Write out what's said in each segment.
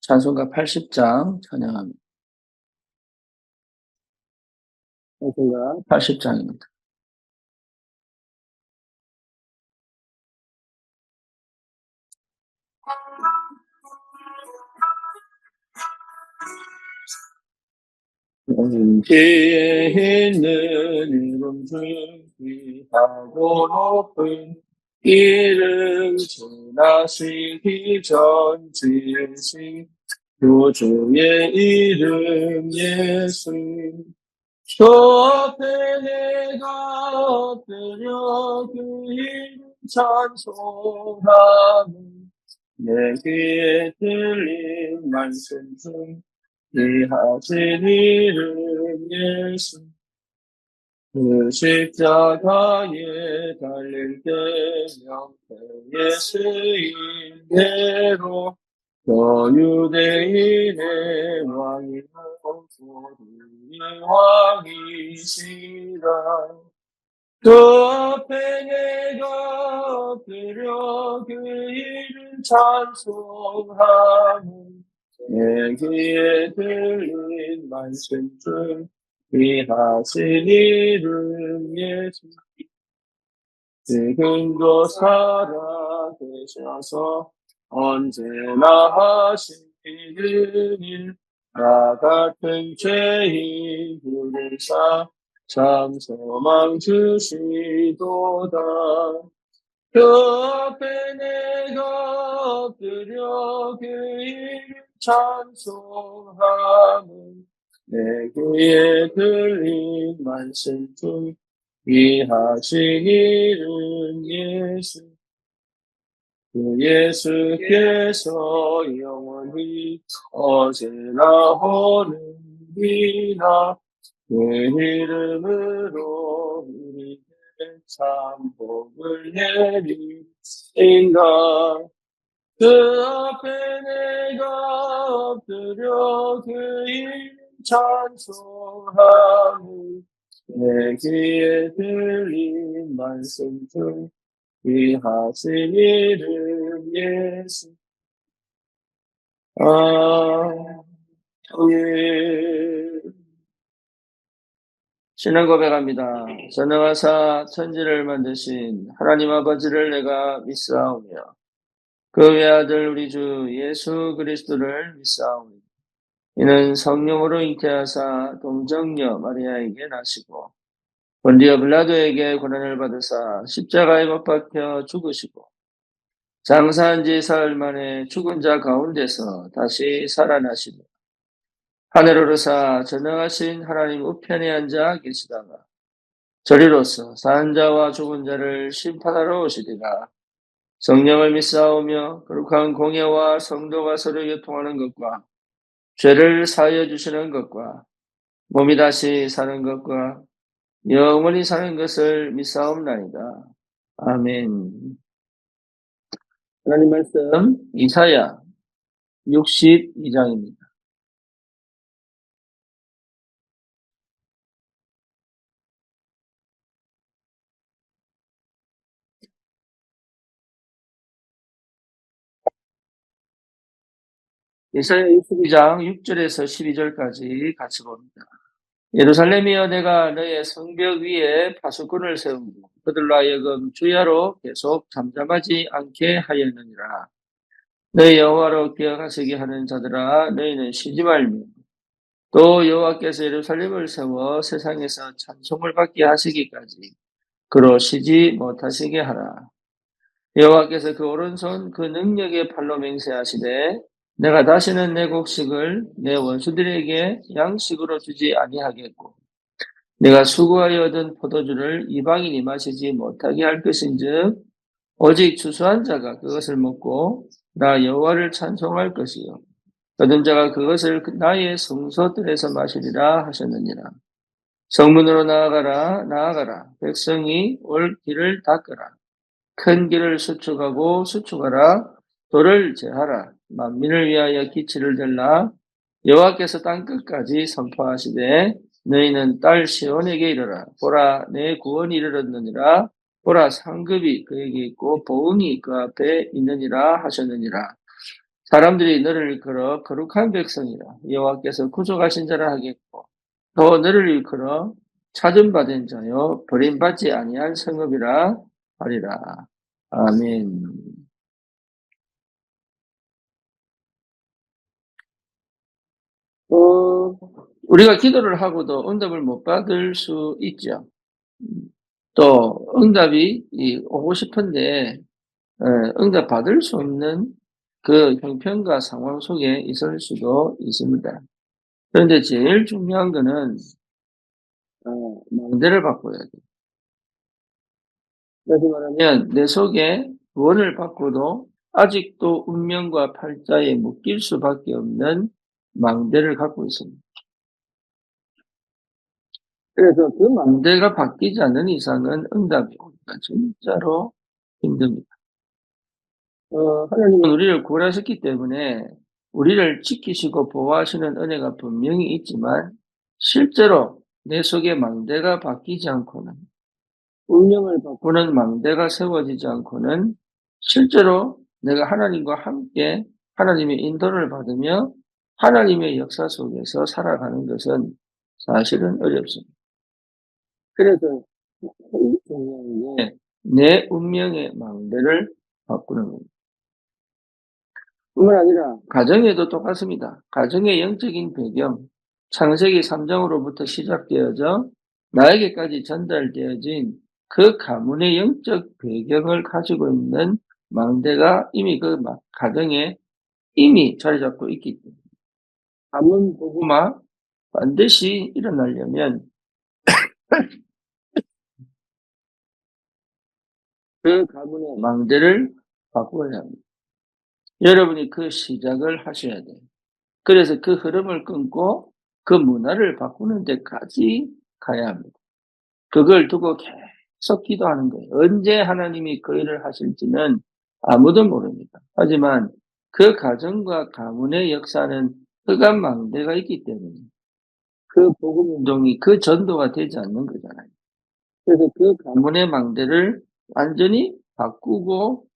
찬송가 80장 찬양합니다. 찬송가 80장입니다. 뒤에 있는 이름 중 귀하고 높은 이름 지나시기 전 지으신 구주의 이름 예수. 저 앞에 내가 엎드려 그 이름 찬송하는 내 귀에 들린 말씀 중 이하신 이름 예수. 그 십자가에 달릴 때 명패에 쓰인 대로 저 유대인의 왕이요 우리 왕이시라. 그 앞에 내가 엎드려 그 이름 찬송하는 내 귀에 들린 말씀 중 귀하신 이름 예수. 지금도 살아 계셔서 언제나 하시는 나 같은 죄인 부르사 참 소망 주시도다. 그 앞에 내가 엎드려 그 이름 찬송하는 내 귀에 들린 말씀 중 귀하신 이름 예수. 그 예수께서 영원히 어제나 오늘이나 그 이름으로 우리에게 참 복을 내리신다. 그 앞에 내가 엎드려 그 이름 찬송하는 내 귀에 들린 말씀 중 귀하신 이름 예수. 아멘. 신앙 고백합니다. 전능하사 천지를 만드신 하나님 아버지를 내가 믿사오며 그 외아들 우리 주 예수 그리스도를 믿사오니 이는 성령으로 잉태하사 동정녀 마리아에게 나시고 본디오 빌라도에게 고난을 받으사 십자가에 못 박혀 죽으시고 장사한 지 사흘 만에 죽은 자 가운데서 다시 살아나시며 하늘 오르사 전능하신 하나님 우편에 앉아 계시다가 저리로서 산 자와 죽은 자를 심판하러 오시리라. 성령을 믿사오며 거룩한 공예와 성도가 서로 교통하는 것과 죄를 사하여 주시는 것과 몸이 다시 사는 것과 영원히 사는 것을 믿사옵나이다. 아멘. 하나님 말씀 이사야 62장입니다. 이사야 62장 6절에서 12절까지 같이 봅니다. 예루살렘이여 내가 너의 성벽 위에 파수꾼을 세우고 그들로 하여금 주야로 계속 잠잠하지 않게 하였느니라. 너희 여호와로 기억하시게 하는 자들아 너희는 쉬지 말며 또 여호와께서 예루살렘을 세워 세상에서 찬송을 받게 하시기까지 그로 쉬지 못하시게 하라. 여호와께서 그 오른손 그 능력의 팔로 맹세하시되 내가 다시는 내 곡식을 내 원수들에게 양식으로 주지 아니하겠고 내가 수고하여 얻은 포도주를 이방인이 마시지 못하게 할 것인즉 오직 추수한 자가 그것을 먹고 나 여호와를 찬송할 것이요 얻은 자가 그것을 나의 성소들에서 마시리라 하셨느니라. 성문으로 나아가라 백성이 올 길을 닦으라. 큰 길을 수축하라. 돌을 제하라. 만민을 위하여 기치를 들라. 여호와께서 땅끝까지 선포하시되 너희는 딸 시온에게 이르라. 보라 내 구원이 이르렀느니라. 보라 상급이 그에게 있고 보응이 그 앞에 있느니라 하셨느니라. 사람들이 너를 일컬어 거룩한 백성이라 여호와께서 구속하신 자라 하겠고 또 너를 일컬어 찾음받은 자요 버림받지 아니한 성읍이라 하리라. 아멘. 우리가 기도를 하고도 응답을 못 받을 수 있죠. 또 응답이 오고 싶은데 응답 받을 수 없는 그 형편과 상황 속에 있을 수도 있습니다. 그런데 제일 중요한 거는 망대를 바꿔야 돼요. 다시 말하면 내 속에 구원을 받고도 아직도 운명과 팔자에 묶일 수밖에 없는 망대를 갖고 있습니다. 그래서 그 망대가 바뀌지 않는 이상은 응답이 오기가 진짜로 힘듭니다. 하나님은 우리를 구원하셨기 때문에 우리를 지키시고 보호하시는 은혜가 분명히 있지만 실제로 내 속의 망대가 바뀌지 않고는 운명을 바꾸는 망대가 세워지지 않고는 실제로 내가 하나님과 함께 하나님의 인도를 받으며 하나님의 역사 속에서 살아가는 것은 사실은 어렵습니다. 그래서 제일 중요한 게 내 운명의 망대를 바꾸는 겁니다. 뿐만 아니라 가정에도 똑같습니다. 가정의 영적인 배경, 창세기 3장으로부터 시작되어져 나에게까지 전달되어진 그 가문의 영적 배경을 가지고 있는 망대가 이미 그 가정에 이미 자리 잡고 있기 때문에 가문 복음화 반드시 일어나려면 그 가문의 망대를 바꿔야 합니다. 여러분이 그 시작을 하셔야 돼요. 그래서 그 흐름을 끊고 그 문화를 바꾸는 데까지 가야 합니다. 그걸 두고 계속 기도하는 거예요. 언제 하나님이 그 일을 하실지는 아무도 모릅니다. 하지만 그 가정과 가문의 역사는 흑암 망대가 있기 때문에 그 복음 운동이 그 전도가 되지 않는 거잖아요. 그래서 그 가문의 망대를 완전히 바꾸고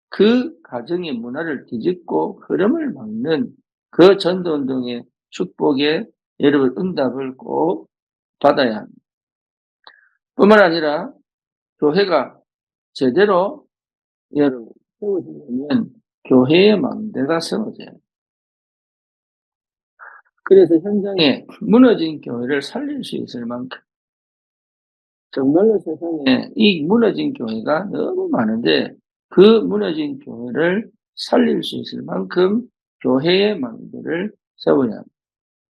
그 가정의 문화를 뒤집고 흐름을 막는 그 전도운동의 축복에 여러분 응답을 꼭 받아야 합니다. 뿐만 아니라 교회가 제대로 여러분 세워지려면 교회의 망대가 세워져야 해요. 그래서 현장에 무너진 교회를 살릴 수 있을 만큼 정말로 세상에 이 무너진 교회가 너무 많은데 그 무너진 교회를 살릴 수 있을 만큼 교회의 망대를 세워야 합니다.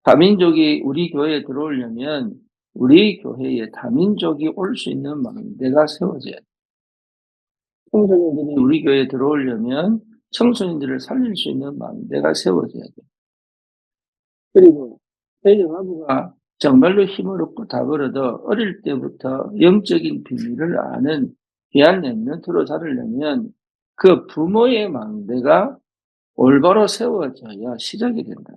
다민족이 우리 교회에 들어오려면 우리 교회에 다민족이 올 수 있는 망대가 세워져야 돼요. 청소년들이 우리 교회에 들어오려면 청소년들을 살릴 수 있는 망대가 세워져야 돼요. 그리고 세종아부가 정말로 힘을 얻고 답을 얻어 어릴 때부터 영적인 비밀을 아는 귀한 렘넌트로 자르려면 그 부모의 망대가 올바로 세워져야 시작이 된다.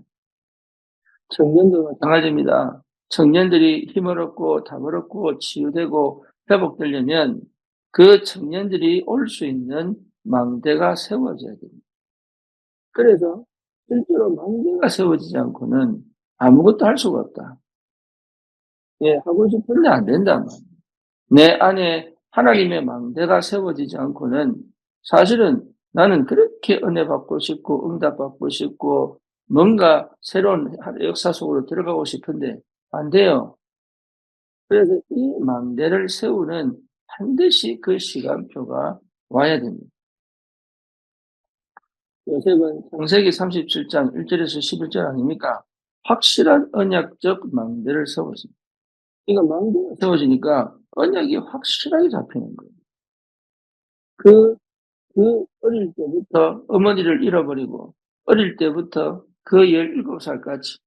청년도 마찬가지입니다. 청년들이 힘을 얻고 답을 얻고 치유되고 회복되려면 그 청년들이 올 수 있는 망대가 세워져야 됩니다. 그래서 실제로 망대가 세워지지 않고는 아무것도 할 수가 없다. 예, 하고 싶은데 안 된다. 내 안에 하나님의 망대가 세워지지 않고는 사실은 나는 그렇게 은혜 받고 싶고 응답 받고 싶고 뭔가 새로운 역사 속으로 들어가고 싶은데 안 돼요. 그래서 이 망대를 세우는 반드시 그 시간표가 와야 됩니다. 요셉은 창세기 37장 1절에서 11절 아닙니까? 확실한 언약적 망대를 세웠습니다. 이거 망대가 세워지니까 언약이 확실하게 잡히는 거예요. 그 어릴 때부터 어머니를 잃어버리고 어릴 때부터 그 17살까지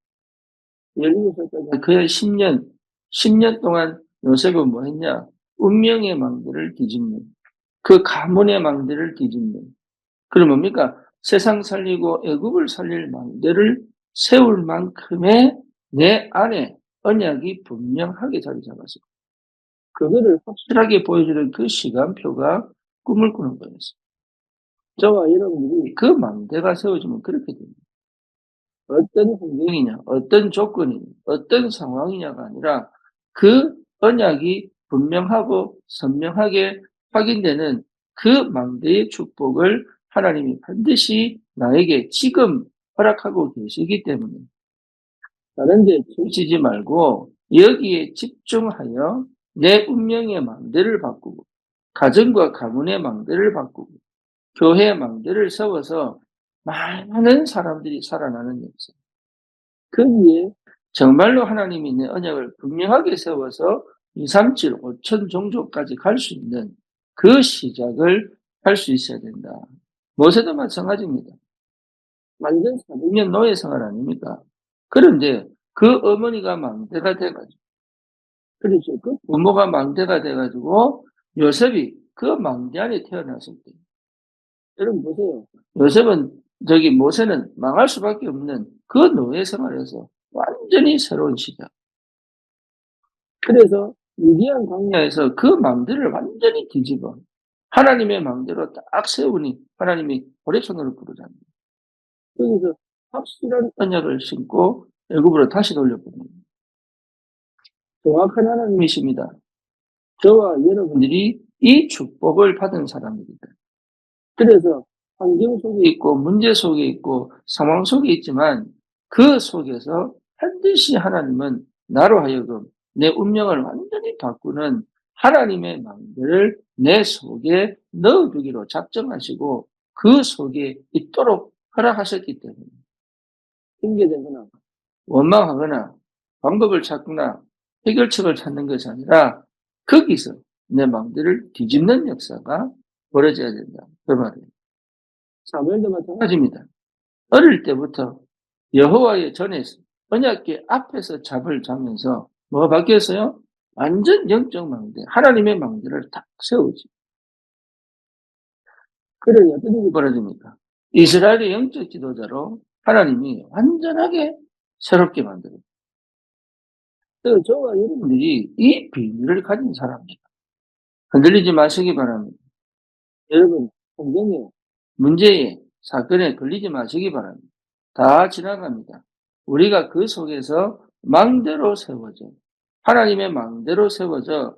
그의 10년 동안 요셉은 뭐 했냐? 운명의 망대를 뒤집는 그 가문의 망대를 뒤집는 그럼 뭡니까? 세상 살리고 애굽을 살릴 망대를 세울 만큼의 내 안에 언약이 분명하게 자리 잡았어요. 그거를 확실하게 보여주는 그 시간표가 꿈을 꾸는 거였어요. 저와 여러분들이 그 망대가 세워지면 그렇게 됩니다. 어떤 환경이냐, 어떤 조건이냐, 어떤 상황이냐가 아니라 그 언약이 분명하고 선명하게 확인되는 그 망대의 축복을 하나님이 반드시 나에게 지금 허락하고 계시기 때문에 다른 데 치우치지 말고 여기에 집중하여 내 운명의 망대를 바꾸고 가정과 가문의 망대를 바꾸고 교회의 망대를 세워서 많은 사람들이 살아나는 역사. 거기에 정말로 하나님이 내 언약을 분명하게 세워서 2, 3, 7, 5천 종족까지 갈 수 있는 그 시작을 할 수 있어야 된다. 모세도 마찬가지입니다. 완전 400년 노예 생활 아닙니까? 그런데 그 어머니가 망대가 돼가지고, 그렇죠. 그 부모가 망대가 돼가지고 요셉이 그 망대 안에 태어났을 때, 여러분 보세요. 요셉은 모세는 망할 수밖에 없는 그 노예 생활에서 완전히 새로운 시작. 그래서 미디안 광야에서 그 망대를 완전히 뒤집어 하나님의 망대로 딱 세우니 하나님이 고레천으로 부르잖아요. 여기서 확실한 언약을 신고 애굽으로 다시 돌려보냅니다. 정확한 하나님이십니다. 저와 여러분들이 이 축복을 받은 사람입니다. 그래서 환경 속에 있고 문제 속에 있고 상황 속에 있지만 그 속에서 반드시 하나님은 나로 하여금 내 운명을 완전히 바꾸는 하나님의 망대를 내 속에 넣어두기로 작정하시고 그 속에 있도록 허락하셨기 때문에 핑계대거나 원망하거나 방법을 찾거나 해결책을 찾는 것이 아니라 거기서 내 망대를 뒤집는 역사가 벌어져야 된다. 그 말이에요. 사무엘도 마찬가지입니다. 어릴 때부터 여호와의 전에서 언약궤 앞에서 잡을 자면서 뭐가 바뀌었어요? 완전 영적 망대, 하나님의 망대를 딱 세우지. 그러니 어떤 일이 벌어집니까? 이스라엘의 영적 지도자로 하나님이 완전하게 새롭게 만들어요. 그래서 저와 여러분들이 이 비밀을 가진 사람입니다. 흔들리지 마시기 바랍니다. 여러분, 성경에 문제에 사건에 걸리지 마시기 바랍니다. 다 지나갑니다. 우리가 그 속에서 망대로 세워져 하나님의 망대로 세워져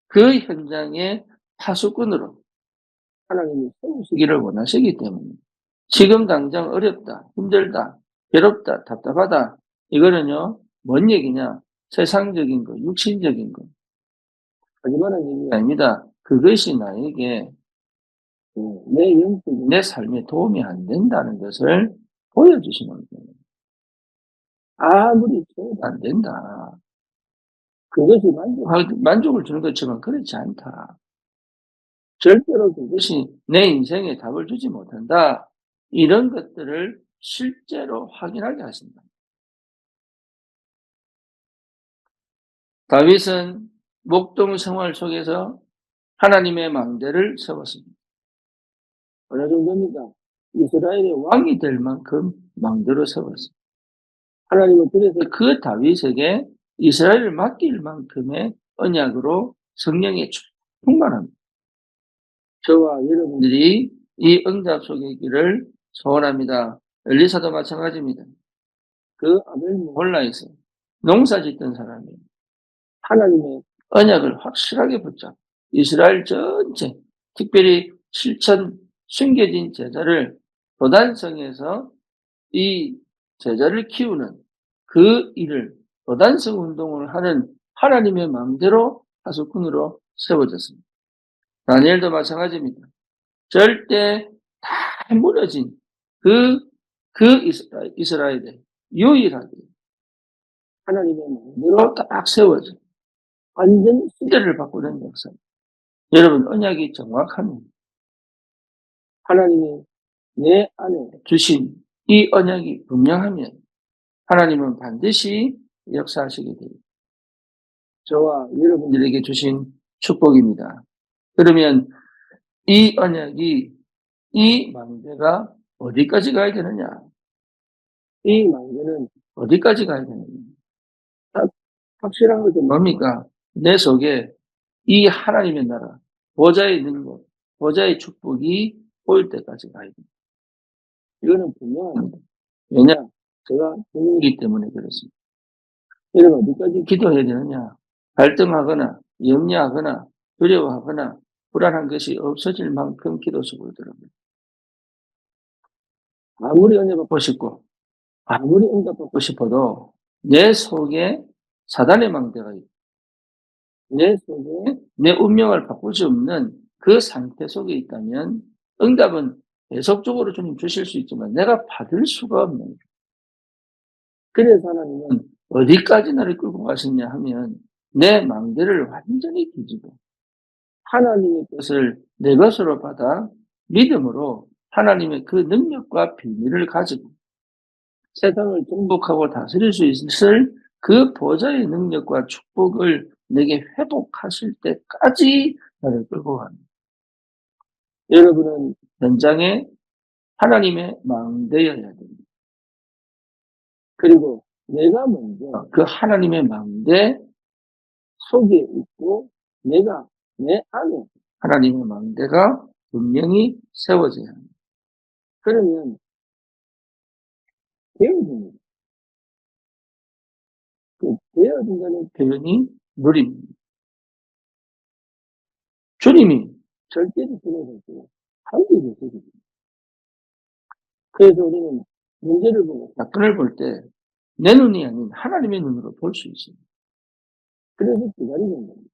그 현장의 파수꾼으로 하나님이 세우시기를 원하시기 때문에 지금 당장 어렵다, 힘들다, 괴롭다, 답답하다 이거는요 뭔 얘기냐? 세상적인 거, 육신적인 거 하지만은 얘기가 아닙니다. 그것이 나에게 내 영적인 내 삶에 도움이 안 된다는 것을 보여주시는 거예요. 아무리 줘도 안 된다. 그것이 만족을 주는 것처럼 그렇지 않다. 절대로 그것이 내 인생에 답을 주지 못한다. 이런 것들을 실제로 확인하게 하신다. 다윗은 목동 생활 속에서 하나님의 망대를 세웠습니다. 어느 정도입니까? 이스라엘의 왕이 될 만큼 망대로 세웠습니다. 하나님은 그래서 그 다윗에게 이스라엘을 맡길 만큼의 언약으로 성령이 충만합니다. 저와 여러분들이 이 응답 속의 길을 소원합니다. 엘리사도 마찬가지입니다. 그 아벨 몰라에서 농사 짓던 사람이 하나님의 언약을 확실하게 붙잡고 이스라엘 전체, 특별히 7천 숨겨진 제자를 도단성에서 이 제자를 키우는 그 일을 도단성 운동을 하는 하나님의 마음대로 파수꾼으로 세워졌습니다. 다니엘도 마찬가지입니다. 절대 다 무너진 그 이스라엘에 유일하게 하나님의 마음대로 딱 세워져 완전 시대를 바꾸는 역사. 여러분 언약이 정확하면 하나님이 내 안에 주신 이 언약이 분명하면 하나님은 반드시 역사하시게 됩니다. 저와 여러분들에게 주신 축복입니다. 그러면 이 언약이 이 망대가 어디까지 가야 되느냐? 이 망대는 어디까지 가야 되느냐? 확실한 것은 뭡니까? 내 속에 이 하나님의 나라, 보좌의 능력, 보좌의 축복이 보일 때까지 가야 됩니다. 이거는 분명합니다. 왜냐? 제가 분이기 때문에 그렇습니다. 여러분, 어디까지 기도해야 되느냐? 갈등하거나, 염려하거나, 두려워하거나, 불안한 것이 없어질 만큼 기도 속으로 들어갑니다. 아무리 은혜 받고 싶고, 아무리 응답 받고 싶어도, 내 속에 사단의 망대가 있고, 내 속에 내 운명을 바꿀 수 없는 그 상태 속에 있다면, 응답은 계속적으로 주님 주실 수 있지만, 내가 받을 수가 없는 거예요. 그래서 하나님은 어디까지 나를 끌고 가시냐 하면, 내 망대를 완전히 뒤집어 하나님의 것을 내 것으로 받아 믿음으로 하나님의 그 능력과 비밀을 가지고 세상을 정복하고 다스릴 수 있을 그 보좌의 능력과 축복을 내게 회복하실 때까지 나를 끌고 갑니다. 여러분은 현장에 하나님의 망대여야 됩니다. 그리고 내가 먼저 그 하나님의 망대 속에 있고 내가 내 안에 하나님의 망대가 분명히 세워져야 합니다. 그러면 되어집니다. 그 되어진다는 표현이 누립니다. 주님이 절대로 되어졌고 한국에 되어집니다. 그래서 우리는 문제를 보고 사건을 볼 때 내 눈이 아닌 하나님의 눈으로 볼 수 있습니다. 그래서 기다리는 겁니다.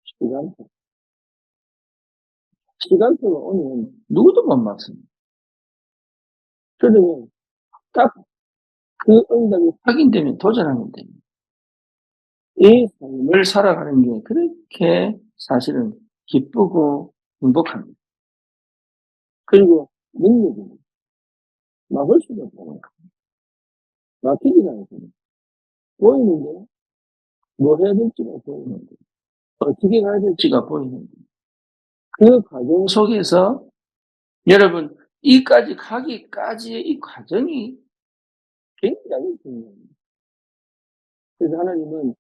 시간표. 시간표가 오면 누구도 못 막습니다. 그러면 딱 그 응답이 확인되면 도전하면 됩니다. 이 삶을 살아가는 게 그렇게 사실은 기쁘고 행복합니다. 그리고 능력입니다. 막을 수가 없다는 겁니다. 막히지가 않습니다. 보이는데 뭐 해야 될지가 보이는데 어떻게 가야 될지가 보이는데 그 과정 속에서 여러분 이까지 가기까지의 이 과정이 굉장히 중요합니다. 그래서 하나님은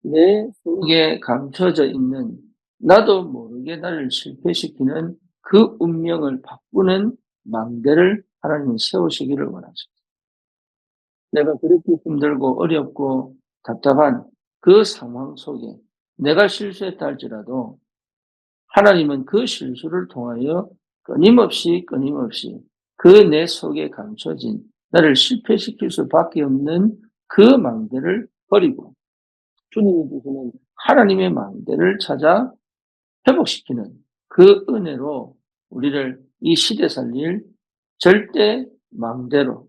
내 속에 감춰져 있는 나도 모르게 나를 실패시키는 그 운명을 바꾸는 망대를 하나님은 세우시기를 원하십니다. 내가 그렇게 힘들고 어렵고 답답한 그 상황 속에 내가 실수했다 할지라도 하나님은 그 실수를 통하여 끊임없이 그 내 속에 감춰진 나를 실패시킬 수밖에 없는 그 망대를 버리고 주님이 주시는 하나님의 망대를 찾아 회복시키는 그 은혜로 우리를 이 시대 살릴 절대 망대로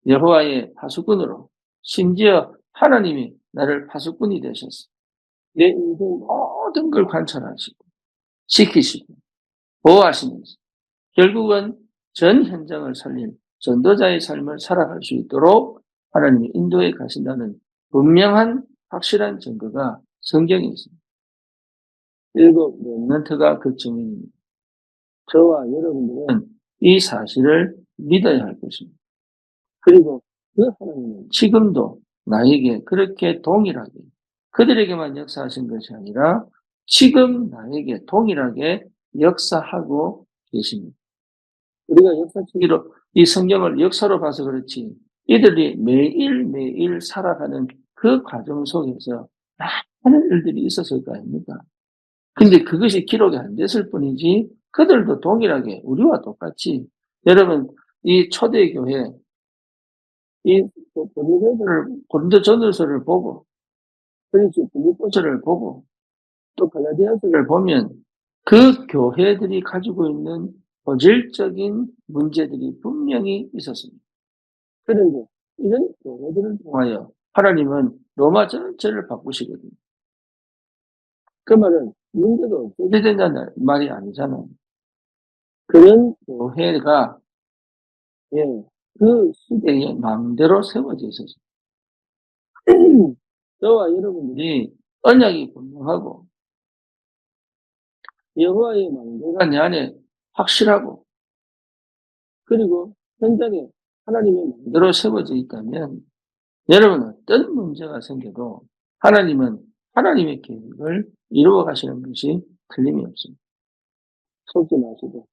여호와의 파수꾼으로 심지어 하나님이 나를 파수꾼이 되셔서 내 인생 모든 걸 관찰하시고 지키시고 보호하시면서 결국은 전 현장을 살릴 전도자의 삶을 살아갈 수 있도록 하나님이 인도해 가신다는 분명한 확실한 증거가 성경에 있습니다. 7 렘넌트가 그 증인입니다. 저와 여러분들은 이 사실을 믿어야 할 것입니다. 그리고 그 하나님은 지금도 나에게 그렇게 동일하게 그들에게만 역사하신 것이 아니라 지금 나에게 동일하게 역사하고 계십니다. 우리가 역사책으로 이 성경을 역사로 봐서 그렇지 이들이 매일매일 살아가는 그 과정 속에서 많은 일들이 있었을 거 아닙니까? 근데 그것이 기록이 안 됐을 뿐이지 그들도 동일하게 우리와 똑같이 여러분 이 초대교회 이 고린도전서를 보고 그리고 빌립보서를 보고 또 갈라디아서를 보면 그 교회들이 가지고 있는 본질적인 문제들이 분명히 있었습니다. 그런데 이런 교회들을 통하여 하나님은 로마 전체를 바꾸시거든요. 그 말은 문제가 없어야 된다는 말이 아니잖아요. 그런 교회가 그 시대의 망대로 세워져 있었어요. 저와 여러분들이 언약이 분명하고 여호와의 망대가 내 안에 확실하고 그리고 현장에 하나님의 망대로 세워져 있다면 여러분 어떤 문제가 생겨도 하나님은 하나님의 계획을 이루어 가시는 것이 틀림이 없습니다. 속지 마시고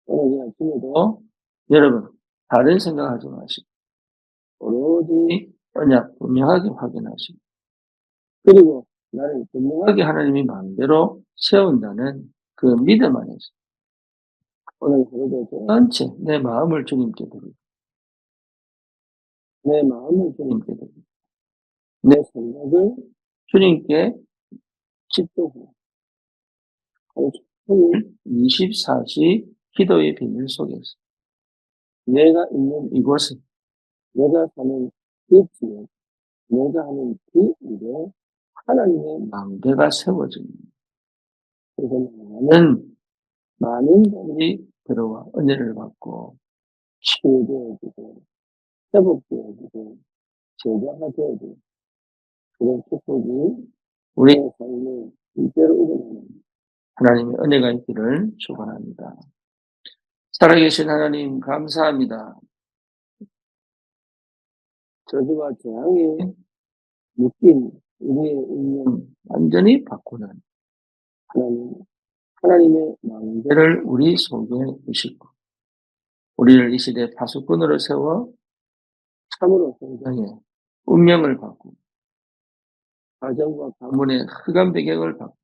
오늘 아침에도 여러분 다른 생각하지 마시고 오로지 언약 분명하게 확인하시고 그리고 나를 분명하게 하나님이 마음대로 세운다는 그 믿음 안에서 오늘 하루도 전체 내 마음을 주님께 드리고 내 마음을 주님께 드리고 내 생각을 주님께 집중하고 하루 종일 24시 기도의 비밀 속에서 내가 있는 이곳에 내가 사는 그 지역 내가 하는 그 일에 하나님의 망대가 세워집니다. 그래서 많은 자들이 들어와 은혜를 받고 치유되어지고 회복되어지고 제자가 되어지고 그런 축복이 우리의 삶에 실제로 일어나는 하나님의 은혜가 있기를 축원합니다. 살아계신 하나님 감사합니다. 저주와 재앙에 묶인 우리의 운명 완전히 바꾸는 하나님의 망대를 우리 속에 두시고 우리를 이 시대 파수꾼으로 세워 참으로 성장해 운명을 바꾸고 가정과 가문의 흑암 배경을 바꾸고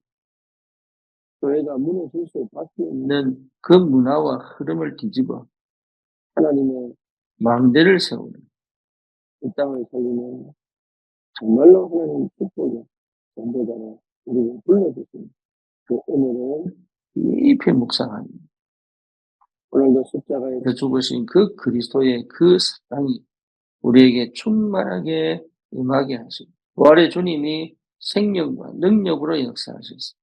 교회가 무너질 수밖에 없는 그 문화와 흐름을 뒤집어 하나님의 망대를 세우는 이 땅을 살리는 정말로 하나님 축복의 전도자로 우리를 불러주신 그 은혜를 깊이 묵상합니다. 오늘도 십자가에서 죽으신 그 그리스도의 그 사랑이 우리에게 충만하게 임하게 하시고 부활의 주님이 생명과 능력으로 역사하셨습니다.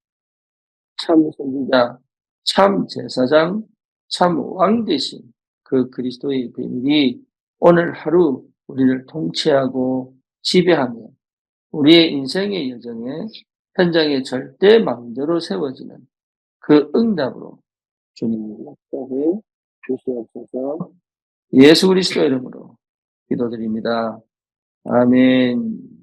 참 선지자, 참 제사장, 참 왕 되신 그 그리스도의 비밀이 오늘 하루 우리를 통치하고 지배하며 우리의 인생의 여정에 현장에 절대 마음대로 세워지는 그 응답으로 주님이 역사해 주시옵소서. 예수 그리스도 이름으로 기도드립니다. 아멘.